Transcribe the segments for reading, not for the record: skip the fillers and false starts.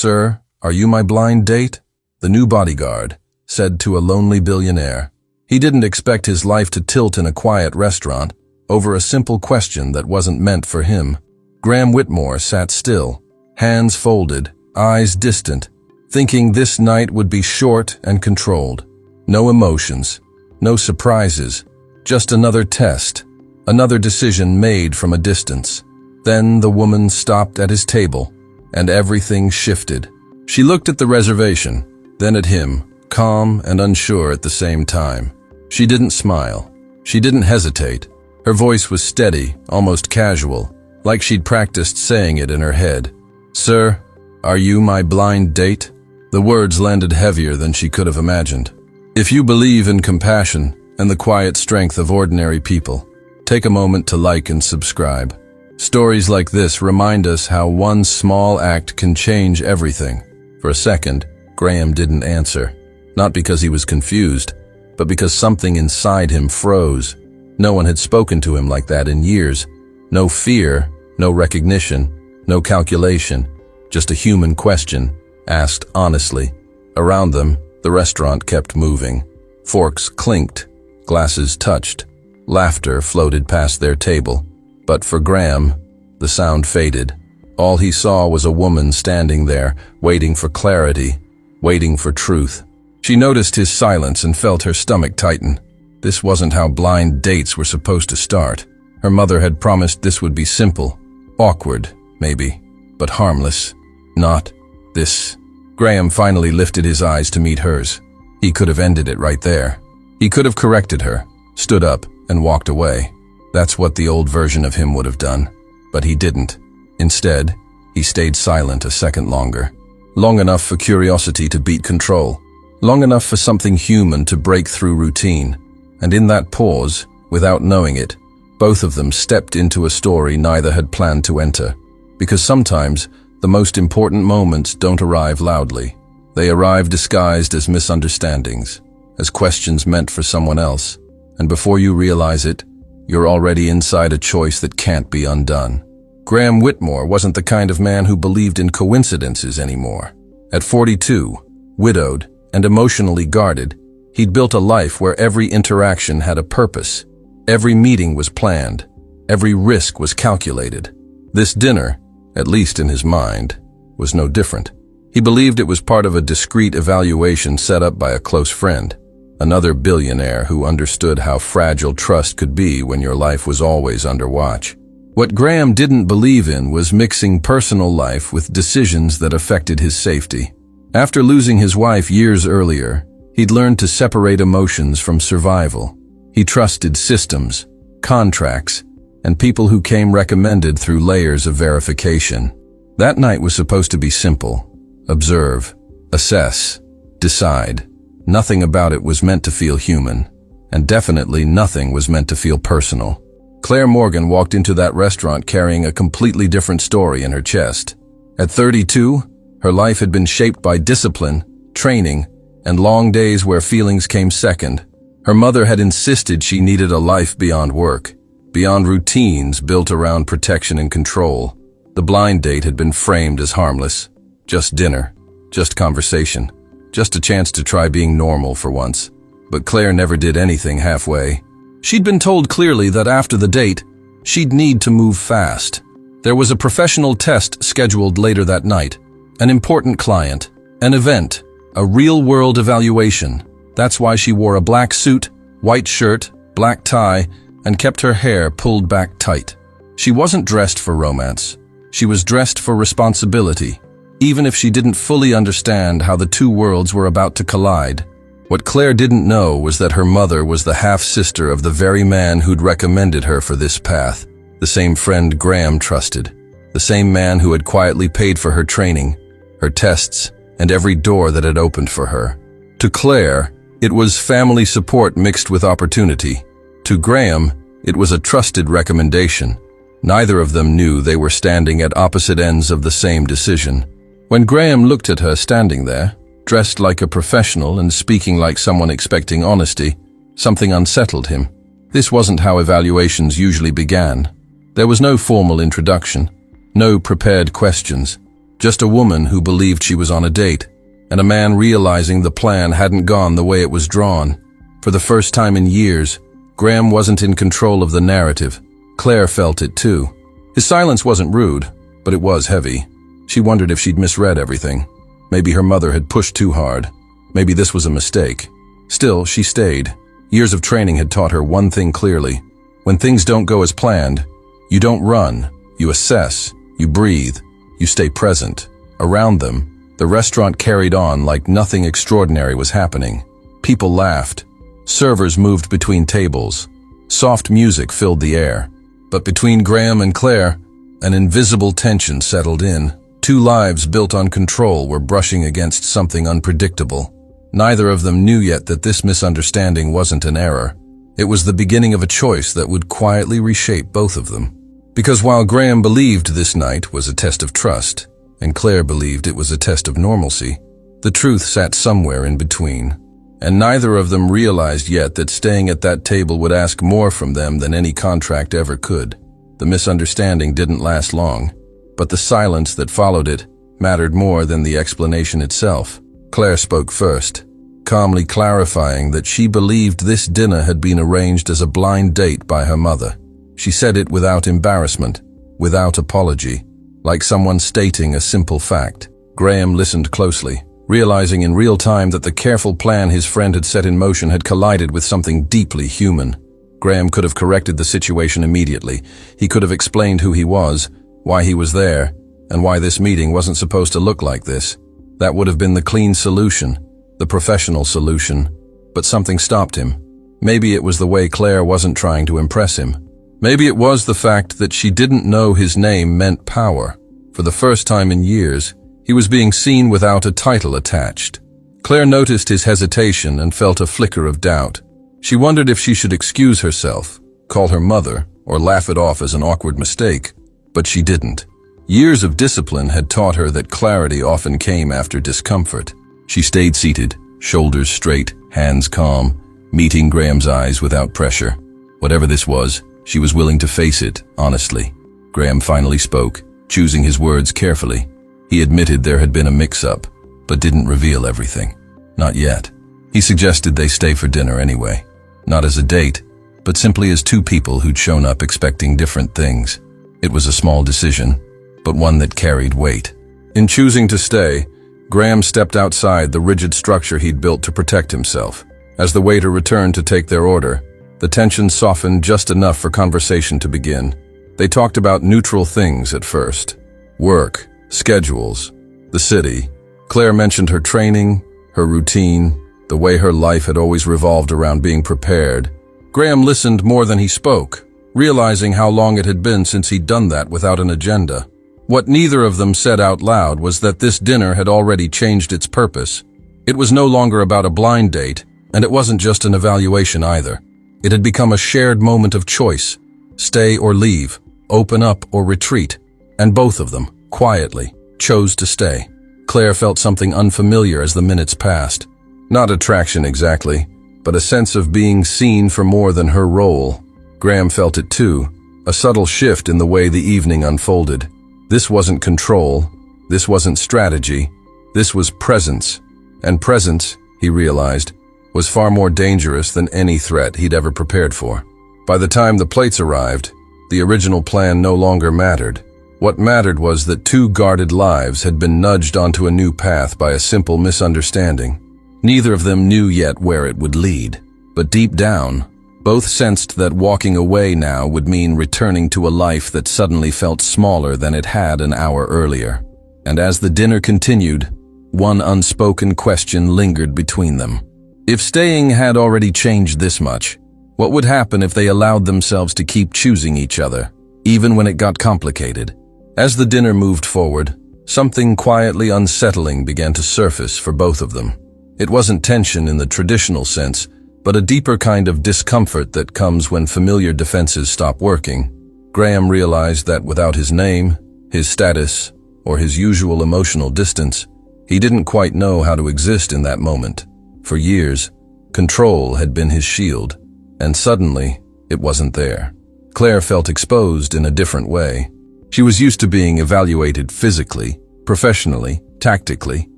"Sir, are you my blind date?" the new bodyguard said to a lonely billionaire. He didn't expect his life to tilt in a quiet restaurant over a simple question that wasn't meant for him. Graham Whitmore sat still, hands folded, eyes distant, thinking this night would be short and controlled. No emotions, no surprises, just another test, another decision made from a distance. Then the woman stopped at his table, and everything shifted. She looked at the reservation, then at him, calm and unsure at the same time. She didn't smile. She didn't hesitate. Her voice was steady, almost casual, like she'd practiced saying it in her head. "Sir, are you my blind date?" The words landed heavier than she could have imagined. If you believe in compassion and the quiet strength of ordinary people, take a moment to like and subscribe. Stories like this remind us how one small act can change everything. For a second, Graham didn't answer. Not because he was confused, but because something inside him froze. No one had spoken to him like that in years. No fear, no recognition, no calculation. Just a human question, asked honestly. Around them, the restaurant kept moving. Forks clinked, glasses touched. Laughter floated past their table. But for Graham, the sound faded. All he saw was a woman standing there, waiting for clarity, waiting for truth. She noticed his silence and felt her stomach tighten. This wasn't how blind dates were supposed to start. Her mother had promised this would be simple, awkward, maybe, but harmless. Not this. Graham finally lifted his eyes to meet hers. He could have ended it right there. He could have corrected her, stood up, and walked away. That's what the old version of him would have done. But he didn't. Instead, he stayed silent a second longer. Long enough for curiosity to beat control. Long enough for something human to break through routine. And in that pause, without knowing it, both of them stepped into a story neither had planned to enter. Because sometimes, the most important moments don't arrive loudly. They arrive disguised as misunderstandings, as questions meant for someone else. And before you realize it, you're already inside a choice that can't be undone. Graham Whitmore wasn't the kind of man who believed in coincidences anymore. At 42, widowed and emotionally guarded, he'd built a life where every interaction had a purpose. Every meeting was planned. Every risk was calculated. This dinner, at least in his mind, was no different. He believed it was part of a discreet evaluation set up by a close friend, another billionaire who understood how fragile trust could be when your life was always under watch. What Graham didn't believe in was mixing personal life with decisions that affected his safety. After losing his wife years earlier, he'd learned to separate emotions from survival. He trusted systems, contracts, and people who came recommended through layers of verification. That night was supposed to be simple. Observe, assess, decide. Nothing about it was meant to feel human, and definitely nothing was meant to feel personal. Claire Morgan walked into that restaurant carrying a completely different story in her chest. At 32, her life had been shaped by discipline, training, and long days where feelings came second. Her mother had insisted she needed a life beyond work, beyond routines built around protection and control. The blind date had been framed as harmless. Just dinner, just conversation, just a chance to try being normal for once. But Claire never did anything halfway. She'd been told clearly that after the date, she'd need to move fast. There was a professional test scheduled later that night, an important client, an event, a real-world evaluation. That's why she wore a black suit, white shirt, black tie, and kept her hair pulled back tight. She wasn't dressed for romance. She was dressed for responsibility, even if she didn't fully understand how the two worlds were about to collide. What Claire didn't know was that her mother was the half-sister of the very man who'd recommended her for this path, the same friend Graham trusted, the same man who had quietly paid for her training, her tests, and every door that had opened for her. To Claire, it was family support mixed with opportunity. To Graham, it was a trusted recommendation. Neither of them knew they were standing at opposite ends of the same decision. When Graham looked at her standing there, dressed like a professional and speaking like someone expecting honesty, something unsettled him. This wasn't how evaluations usually began. There was no formal introduction, no prepared questions. Just a woman who believed she was on a date, and a man realizing the plan hadn't gone the way it was drawn. For the first time in years, Graham wasn't in control of the narrative. Claire felt it too. His silence wasn't rude, but it was heavy. She wondered if she'd misread everything. Maybe her mother had pushed too hard. Maybe this was a mistake. Still, she stayed. Years of training had taught her one thing clearly. When things don't go as planned, you don't run, you assess, you breathe, you stay present. Around them, the restaurant carried on like nothing extraordinary was happening. People laughed. Servers moved between tables. Soft music filled the air. But between Graham and Claire, an invisible tension settled in. Two lives built on control were brushing against something unpredictable. Neither of them knew yet that this misunderstanding wasn't an error. It was the beginning of a choice that would quietly reshape both of them. Because while Graham believed this night was a test of trust, and Claire believed it was a test of normalcy, the truth sat somewhere in between. And neither of them realized yet that staying at that table would ask more from them than any contract ever could. The misunderstanding didn't last long, but the silence that followed it mattered more than the explanation itself. Claire spoke first, calmly clarifying that she believed this dinner had been arranged as a blind date by her mother. She said it without embarrassment, without apology, like someone stating a simple fact. Graham listened closely, realizing in real time that the careful plan his friend had set in motion had collided with something deeply human. Graham could have corrected the situation immediately. He could have explained who he was, why he was there, and why this meeting wasn't supposed to look like this. That would have been the clean solution, the professional solution. But something stopped him. Maybe it was the way Claire wasn't trying to impress him. Maybe it was the fact that she didn't know his name meant power. For the first time in years, he was being seen without a title attached. Claire noticed his hesitation and felt a flicker of doubt. She wondered if she should excuse herself, call her mother, or laugh it off as an awkward mistake. But she didn't. Years of discipline had taught her that clarity often came after discomfort. She stayed seated, shoulders straight, hands calm, meeting Graham's eyes without pressure. Whatever this was, she was willing to face it, honestly. Graham finally spoke, choosing his words carefully. He admitted there had been a mix-up, but didn't reveal everything. Not yet. He suggested they stay for dinner anyway. Not as a date, but simply as two people who'd shown up expecting different things. It was a small decision, but one that carried weight. In choosing to stay, Graham stepped outside the rigid structure he'd built to protect himself. As the waiter returned to take their order, the tension softened just enough for conversation to begin. They talked about neutral things at first. Work, schedules, the city. Claire mentioned her training, her routine, the way her life had always revolved around being prepared. Graham listened more than he spoke, realizing how long it had been since he'd done that without an agenda. What neither of them said out loud was that this dinner had already changed its purpose. It was no longer about a blind date, and it wasn't just an evaluation either. It had become a shared moment of choice. Stay or leave, open up or retreat. And both of them, quietly, chose to stay. Claire felt something unfamiliar as the minutes passed. Not attraction exactly, but a sense of being seen for more than her role. Graham felt it too, a subtle shift in the way the evening unfolded. This wasn't control, this wasn't strategy, this was presence. And presence, he realized, was far more dangerous than any threat he'd ever prepared for. By the time the plates arrived, the original plan no longer mattered. What mattered was that two guarded lives had been nudged onto a new path by a simple misunderstanding. Neither of them knew yet where it would lead, but deep down, both sensed that walking away now would mean returning to a life that suddenly felt smaller than it had an hour earlier. And as the dinner continued, one unspoken question lingered between them. If staying had already changed this much, what would happen if they allowed themselves to keep choosing each other, even when it got complicated? As the dinner moved forward, something quietly unsettling began to surface for both of them. It wasn't tension in the traditional sense, but a deeper kind of discomfort that comes when familiar defenses stop working. Graham realized that without his name, his status, or his usual emotional distance, he didn't quite know how to exist in that moment. For years, control had been his shield, and suddenly, it wasn't there. Claire felt exposed in a different way. She was used to being evaluated physically, professionally, tactically,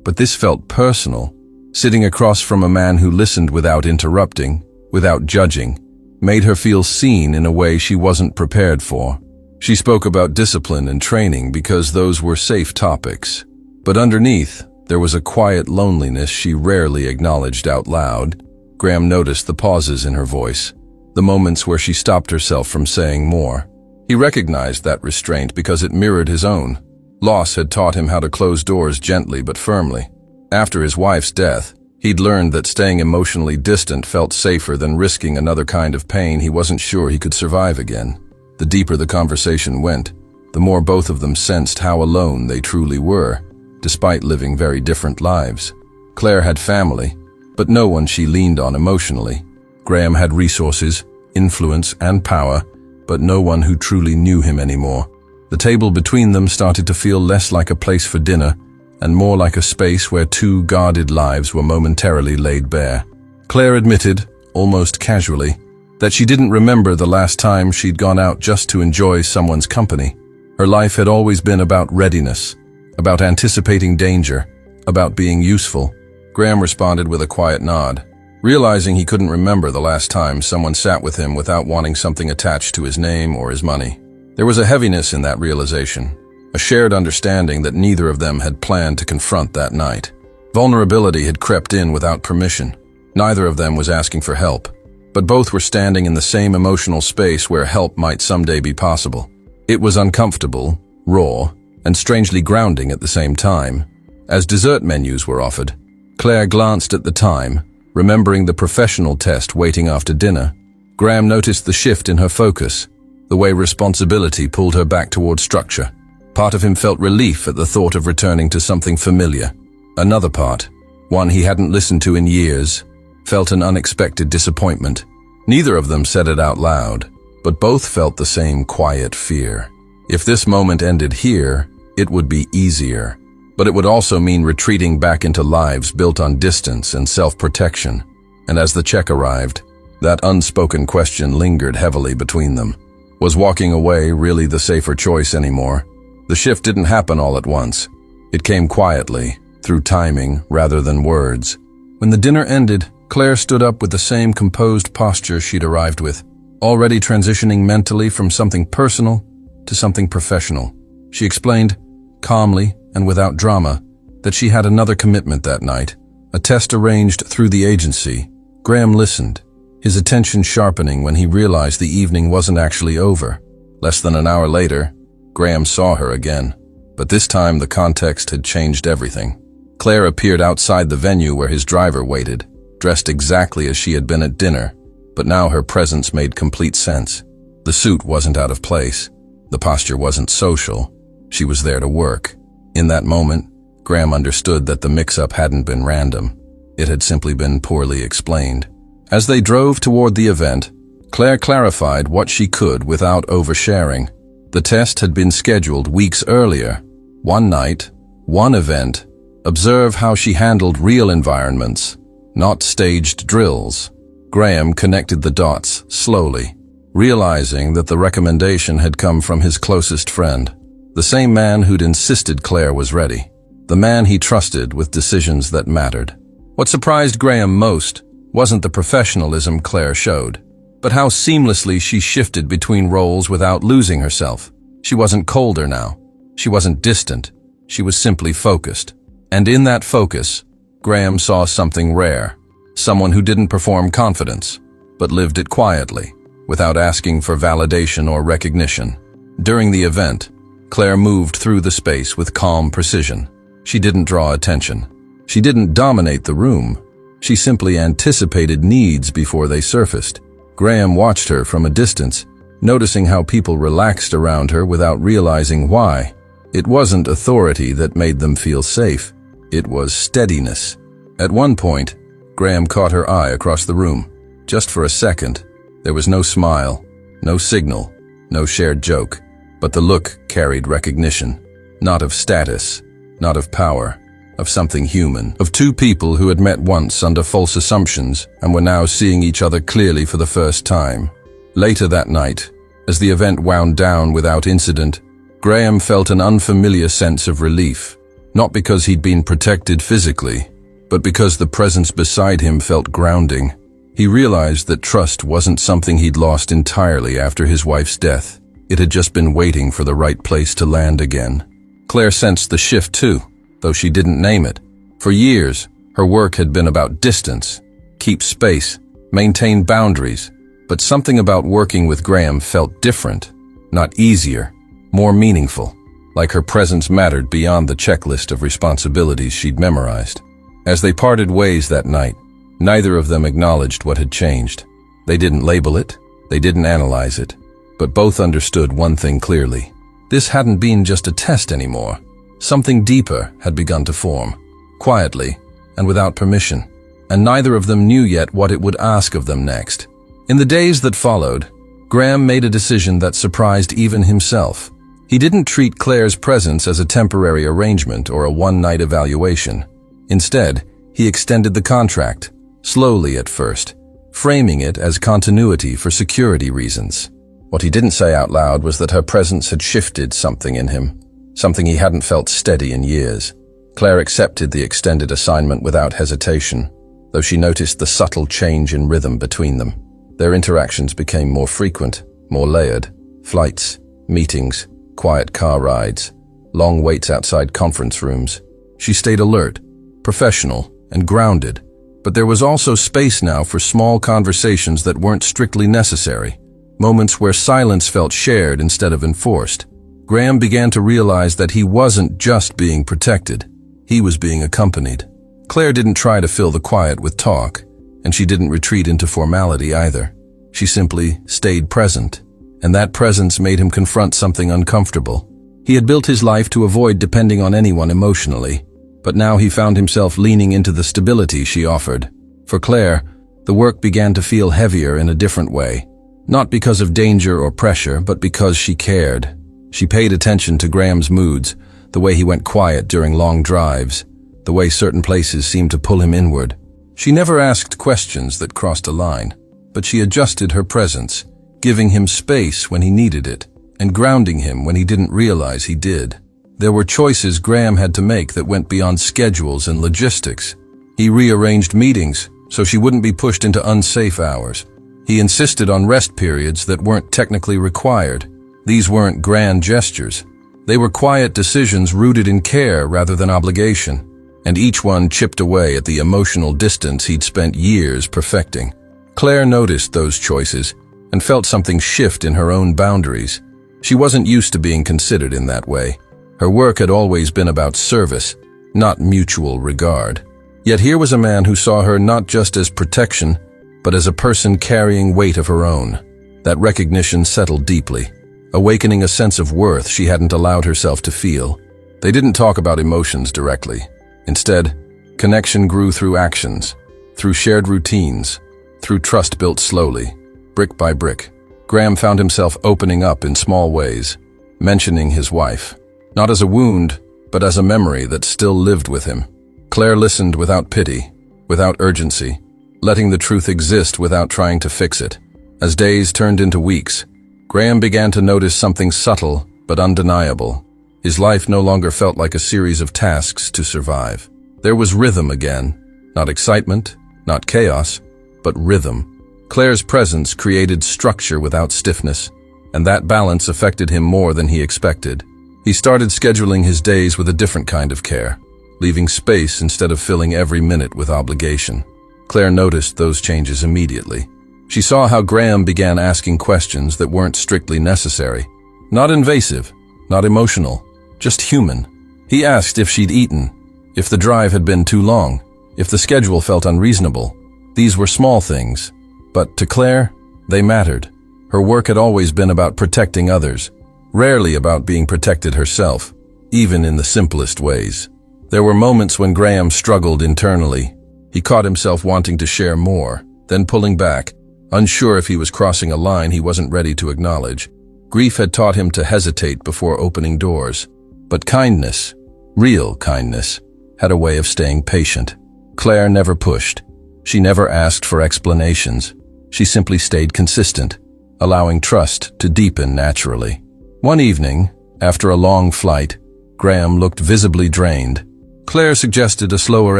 but this felt personal. Sitting across from a man who listened without interrupting, without judging, made her feel seen in a way she wasn't prepared for. She spoke about discipline and training because those were safe topics. But underneath, there was a quiet loneliness she rarely acknowledged out loud. Graham noticed the pauses in her voice, the moments where she stopped herself from saying more. He recognized that restraint because it mirrored his own. Loss had taught him how to close doors gently but firmly. After his wife's death, he'd learned that staying emotionally distant felt safer than risking another kind of pain he wasn't sure he could survive again. The deeper the conversation went, the more both of them sensed how alone they truly were, despite living very different lives. Claire had family, but no one she leaned on emotionally. Graham had resources, influence, and power, but no one who truly knew him anymore. The table between them started to feel less like a place for dinner and more like a space where two guarded lives were momentarily laid bare. Claire admitted, almost casually, that she didn't remember the last time she'd gone out just to enjoy someone's company. Her life had always been about readiness, about anticipating danger, about being useful. Graham responded with a quiet nod, realizing he couldn't remember the last time someone sat with him without wanting something attached to his name or his money. There was a heaviness in that realization, a shared understanding that neither of them had planned to confront that night. Vulnerability had crept in without permission. Neither of them was asking for help, but both were standing in the same emotional space where help might someday be possible. It was uncomfortable, raw, and strangely grounding at the same time. As dessert menus were offered, Claire glanced at the time, remembering the professional test waiting after dinner. Graham noticed the shift in her focus, the way responsibility pulled her back toward structure. Part of him felt relief at the thought of returning to something familiar. Another part, one he hadn't listened to in years, felt an unexpected disappointment. Neither of them said it out loud, but both felt the same quiet fear. If this moment ended here, it would be easier, but it would also mean retreating back into lives built on distance and self-protection. And as the check arrived, that unspoken question lingered heavily between them. Was walking away really the safer choice anymore? The shift didn't happen all at once. It came quietly, through timing rather than words. When the dinner ended, Claire stood up with the same composed posture she'd arrived with, already transitioning mentally from something personal to something professional. She explained, calmly and without drama, that she had another commitment that night, a test arranged through the agency. Graham listened, his attention sharpening when he realized the evening wasn't actually over. Less than an hour later, Graham saw her again, but this time the context had changed everything. Claire appeared outside the venue where his driver waited, dressed exactly as she had been at dinner, but now her presence made complete sense. The suit wasn't out of place. The posture wasn't social. She was there to work. In that moment, Graham understood that the mix-up hadn't been random. It had simply been poorly explained. As they drove toward the event, Claire clarified what she could without oversharing. The test had been scheduled weeks earlier. One night, one event. Observe how she handled real environments, not staged drills. Graham connected the dots slowly, realizing that the recommendation had come from his closest friend, the same man who'd insisted Claire was ready, the man he trusted with decisions that mattered. What surprised Graham most wasn't the professionalism Claire showed, but how seamlessly she shifted between roles without losing herself. She wasn't colder now. She wasn't distant. She was simply focused. And in that focus, Graham saw something rare. Someone who didn't perform confidence, but lived it quietly, without asking for validation or recognition. During the event, Claire moved through the space with calm precision. She didn't draw attention. She didn't dominate the room. She simply anticipated needs before they surfaced. Graham watched her from a distance, noticing how people relaxed around her without realizing why. It wasn't authority that made them feel safe. It was steadiness. At one point, Graham caught her eye across the room. Just for a second, there was no smile, no signal, no shared joke, but the look carried recognition. Not of status, not of power, of something human, of two people who had met once under false assumptions and were now seeing each other clearly for the first time. Later that night, as the event wound down without incident, Graham felt an unfamiliar sense of relief, not because he'd been protected physically, but because the presence beside him felt grounding. He realized that trust wasn't something he'd lost entirely after his wife's death. It had just been waiting for the right place to land again. Claire sensed the shift too, though she didn't name it. For years, her work had been about distance, keep space, maintain boundaries, but something about working with Graham felt different, not easier, more meaningful, like her presence mattered beyond the checklist of responsibilities she'd memorized. As they parted ways that night, neither of them acknowledged what had changed. They didn't label it, they didn't analyze it, but both understood one thing clearly. This hadn't been just a test anymore. Something deeper had begun to form, quietly and without permission, and neither of them knew yet what it would ask of them next. In the days that followed, Graham made a decision that surprised even himself. He didn't treat Claire's presence as a temporary arrangement or a one-night evaluation. Instead, he extended the contract, slowly at first, framing it as continuity for security reasons. What he didn't say out loud was that her presence had shifted something in him, something he hadn't felt steady in years. Claire accepted the extended assignment without hesitation, though she noticed the subtle change in rhythm between them. Their interactions became more frequent, more layered. Flights, meetings, quiet car rides, long waits outside conference rooms. She stayed alert, professional, and grounded, but there was also space now for small conversations that weren't strictly necessary, moments where silence felt shared instead of enforced. Graham began to realize that he wasn't just being protected, he was being accompanied. Claire didn't try to fill the quiet with talk, and she didn't retreat into formality either. She simply stayed present, and that presence made him confront something uncomfortable. He had built his life to avoid depending on anyone emotionally, but now he found himself leaning into the stability she offered. For Claire, the work began to feel heavier in a different way, not because of danger or pressure, but because she cared. She paid attention to Graham's moods, the way he went quiet during long drives, the way certain places seemed to pull him inward. She never asked questions that crossed a line, but she adjusted her presence, giving him space when he needed it, and grounding him when he didn't realize he did. There were choices Graham had to make that went beyond schedules and logistics. He rearranged meetings so she wouldn't be pushed into unsafe hours. He insisted on rest periods that weren't technically required. These weren't grand gestures. They were quiet decisions rooted in care rather than obligation, and each one chipped away at the emotional distance he'd spent years perfecting. Claire noticed those choices and felt something shift in her own boundaries. She wasn't used to being considered in that way. Her work had always been about service, not mutual regard. Yet here was a man who saw her not just as protection, but as a person carrying weight of her own. That recognition settled deeply, awakening a sense of worth she hadn't allowed herself to feel. They didn't talk about emotions directly. Instead, connection grew through actions, through shared routines, through trust built slowly, brick by brick. Graham found himself opening up in small ways, mentioning his wife, not as a wound, but as a memory that still lived with him. Claire listened without pity, without urgency, letting the truth exist without trying to fix it. As days turned into weeks, Graham began to notice something subtle but undeniable. His life no longer felt like a series of tasks to survive. There was rhythm again, not excitement, not chaos, but rhythm. Claire's presence created structure without stiffness, and that balance affected him more than he expected. He started scheduling his days with a different kind of care, leaving space instead of filling every minute with obligation. Claire noticed those changes immediately. She saw how Graham began asking questions that weren't strictly necessary. Not invasive, not emotional, just human. He asked if she'd eaten, if the drive had been too long, if the schedule felt unreasonable. These were small things, but to Claire, they mattered. Her work had always been about protecting others, rarely about being protected herself, even in the simplest ways. There were moments when Graham struggled internally. He caught himself wanting to share more, then pulling back, unsure if he was crossing a line he wasn't ready to acknowledge. Grief had taught him to hesitate before opening doors. But kindness, real kindness, had a way of staying patient. Claire never pushed. She never asked for explanations. She simply stayed consistent, allowing trust to deepen naturally. One evening, After a long flight, Graham looked visibly drained. Claire suggested a slower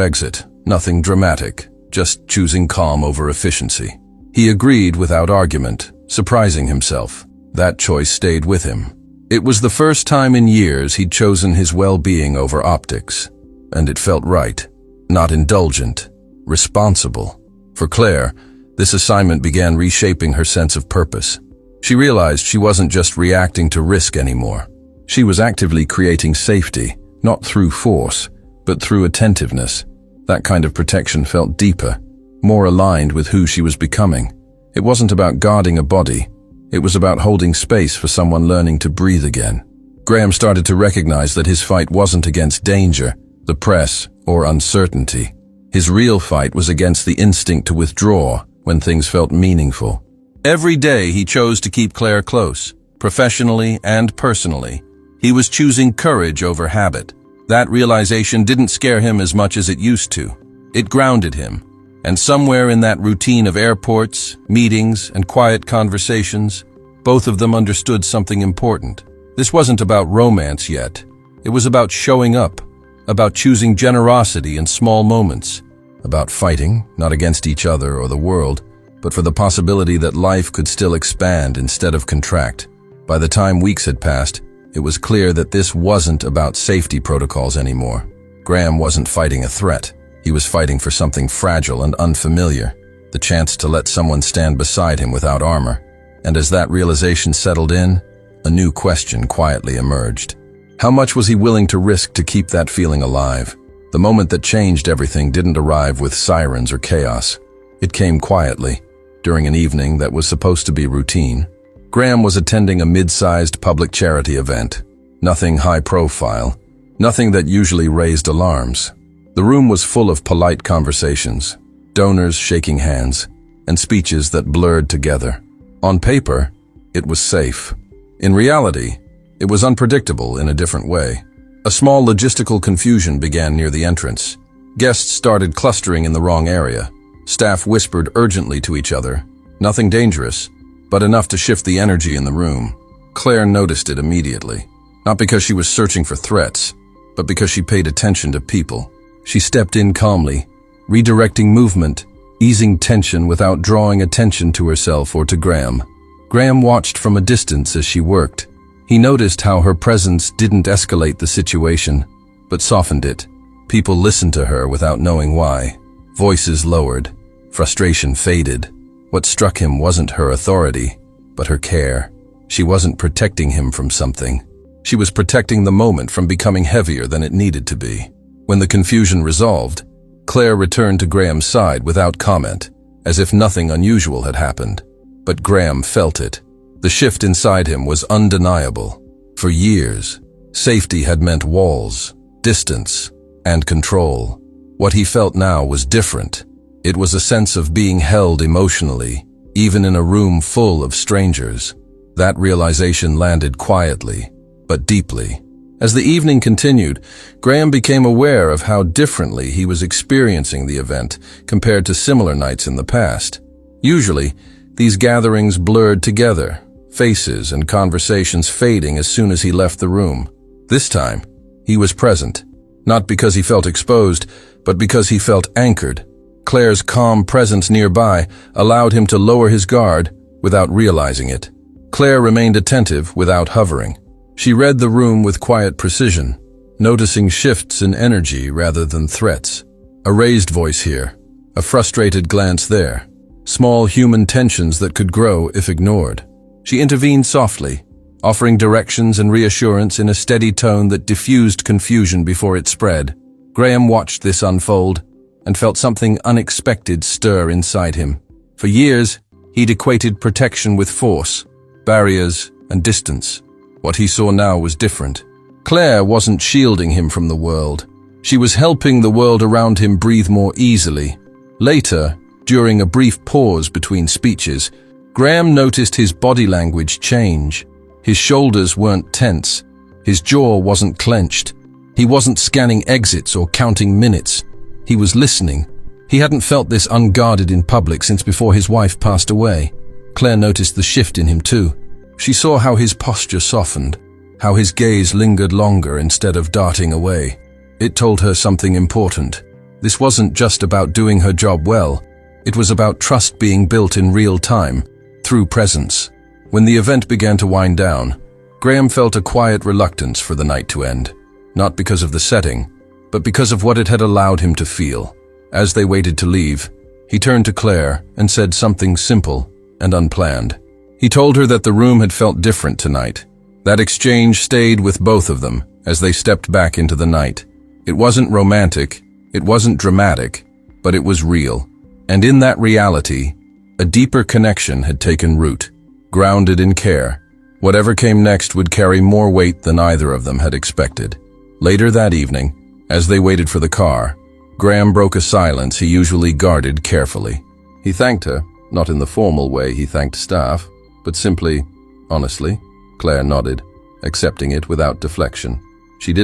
exit, nothing dramatic, just choosing calm over efficiency. He agreed without argument, surprising himself. That choice stayed with him. It was the first time in years he'd chosen his well-being over optics, and it felt right, not indulgent, responsible. For Claire, this assignment began reshaping her sense of purpose. She realized she wasn't just reacting to risk anymore. She was actively creating safety, not through force, but through attentiveness. That kind of protection felt deeper, more aligned with who she was becoming. It wasn't about guarding a body. It was about holding space for someone learning to breathe again. Graham started to recognize that his fight wasn't against danger, the press, or uncertainty. His real fight was against the instinct to withdraw when things felt meaningful. Every day he chose to keep Claire close, professionally and personally. He was choosing courage over habit. That realization didn't scare him as much as it used to. It grounded him. And somewhere in that routine of airports, meetings, and quiet conversations, both of them understood something important. This wasn't about romance yet. It was about showing up, about choosing generosity in small moments, about fighting, not against each other or the world, but for the possibility that life could still expand instead of contract. By the time weeks had passed, it was clear that this wasn't about safety protocols anymore. Graham wasn't fighting a threat. He was fighting for something fragile and unfamiliar, the chance to let someone stand beside him without armor. And as that realization settled in, a new question quietly emerged. How much was he willing to risk to keep that feeling alive? The moment that changed everything didn't arrive with sirens or chaos. It came quietly, during an evening that was supposed to be routine. Graham was attending a mid-sized public charity event. Nothing high-profile, nothing that usually raised alarms. The room was full of polite conversations, donors shaking hands, and speeches that blurred together. On paper, it was safe. In reality, it was unpredictable in a different way. A small logistical confusion began near the entrance. Guests started clustering in the wrong area. Staff whispered urgently to each other. Nothing dangerous, but enough to shift the energy in the room. Claire noticed it immediately, not because she was searching for threats, but because she paid attention to people. She stepped in calmly, redirecting movement, easing tension without drawing attention to herself or to Graham. Graham watched from a distance as she worked. He noticed how her presence didn't escalate the situation, but softened it. People listened to her without knowing why. Voices lowered. Frustration faded. What struck him wasn't her authority, but her care. She wasn't protecting him from something. She was protecting the moment from becoming heavier than it needed to be. When the confusion resolved, Claire returned to Graham's side without comment, as if nothing unusual had happened. But Graham felt it. The shift inside him was undeniable. For years, safety had meant walls, distance, and control. What he felt now was different. It was a sense of being held emotionally, even in a room full of strangers. That realization landed quietly, but deeply. As the evening continued, Graham became aware of how differently he was experiencing the event compared to similar nights in the past. Usually, these gatherings blurred together, faces and conversations fading as soon as he left the room. This time, he was present, not because he felt exposed, but because he felt anchored. Claire's calm presence nearby allowed him to lower his guard without realizing it. Claire remained attentive without hovering. She read the room with quiet precision, noticing shifts in energy rather than threats. A raised voice here, a frustrated glance there, small human tensions that could grow if ignored. She intervened softly, offering directions and reassurance in a steady tone that diffused confusion before it spread. Graham watched this unfold and felt something unexpected stir inside him. For years, he'd equated protection with force, barriers, and distance. What he saw now was different. Claire wasn't shielding him from the world. She was helping the world around him breathe more easily. Later, during a brief pause between speeches, Graham noticed his body language change. His shoulders weren't tense. His jaw wasn't clenched. He wasn't scanning exits or counting minutes. He was listening. He hadn't felt this unguarded in public since before his wife passed away. Claire noticed the shift in him too. She saw how his posture softened, how his gaze lingered longer instead of darting away. It told her something important. This wasn't just about doing her job well. It was about trust being built in real time, through presence. When the event began to wind down, Graham felt a quiet reluctance for the night to end, not because of the setting, but because of what it had allowed him to feel. As they waited to leave, he turned to Claire and said something simple and unplanned. He told her that the room had felt different tonight. That exchange stayed with both of them as they stepped back into the night. It wasn't romantic, it wasn't dramatic, but it was real. And in that reality, a deeper connection had taken root, grounded in care. Whatever came next would carry more weight than either of them had expected. Later that evening, as they waited for the car, Graham broke a silence he usually guarded carefully. He thanked her, not in the formal way he thanked staff, but simply, honestly. Claire nodded, accepting it without deflection. She did